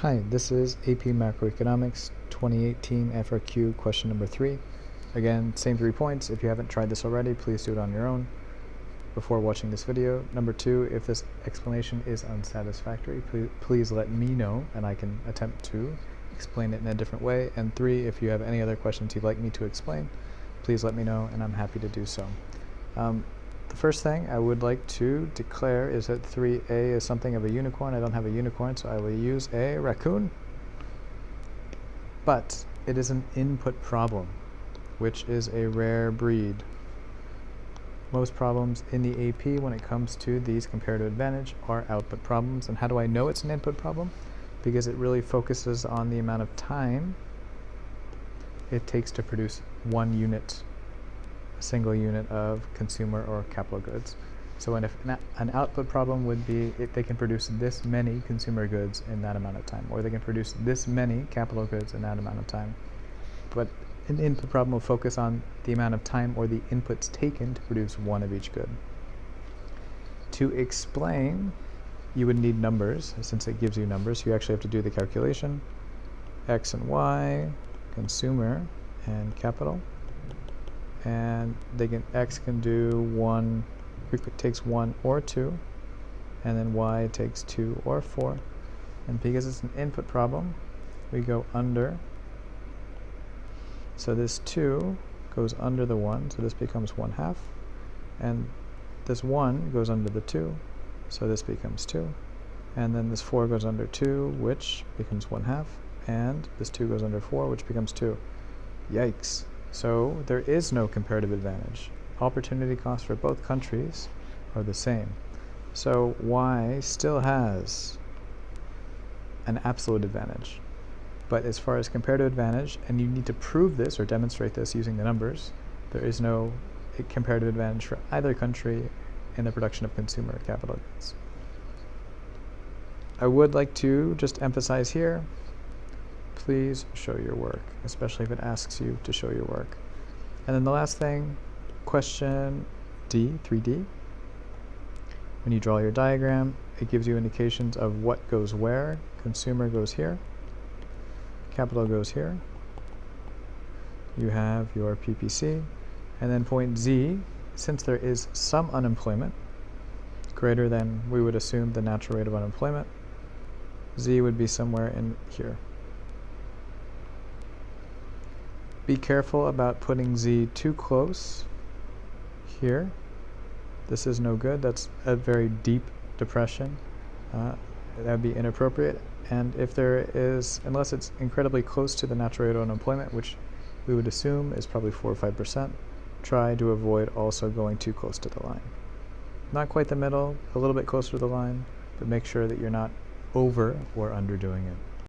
Hi, this is AP Macroeconomics 2018 FRQ question number 3. Again, same 3 points. If you haven't tried this already, please do it on your own before watching this video. Number 2, if this explanation is unsatisfactory, please let me know and I can attempt to explain it in a different way. And 3, if you have any other questions you'd like me to explain, please let me know and I'm happy to do so. The first thing I would like to declare is that 3a is something of a unicorn. I don't have a unicorn, so I will use a raccoon. But it is an input problem, which is a rare breed. Most problems in the AP when it comes to these comparative advantage are output problems. And how do I know it's an input problem? Because it really focuses on the amount of time it takes to produce one unit, a single unit of consumer or capital goods. So if an output problem would be they can produce this many consumer goods in that amount of time, or they can produce this many capital goods in that amount of time. But an input problem will focus on the amount of time or the inputs taken to produce one of each good. To explain, you would need numbers. Since it gives you numbers, you actually have to do the calculation. X and Y, consumer and capital. And X can do 1, it takes 1 or 2, and then Y takes 2 or 4. And because it's an input problem, we go under. So this 2 goes under the 1, so this becomes 1/2. And this 1 goes under the 2, so this becomes 2. And then this 4 goes under 2, which becomes 1/2. And this 2 goes under 4, which becomes 2. Yikes. So there is no comparative advantage. Opportunity costs for both countries are the same. So Y still has an absolute advantage. But as far as comparative advantage, and you need to prove this or demonstrate this using the numbers, there is no comparative advantage for either country in the production of consumer capital goods. I would like to just emphasize here, please show your work, especially if it asks you to show your work. And then the last thing, question D, 3D. When you draw your diagram, it gives you indications of what goes where. Consumer goes here. Capital goes here. You have your PPC. And then point Z, since there is some unemployment, greater than we would assume the natural rate of unemployment, Z would be somewhere in here. Be careful about putting Z too close here. This is no good. That's a very deep depression. That would be inappropriate. And if there is, unless it's incredibly close to the natural rate of unemployment, which we would assume is probably 4 or 5%, try to avoid also going too close to the line. Not quite the middle, a little bit closer to the line, but make sure that you're not over or underdoing it.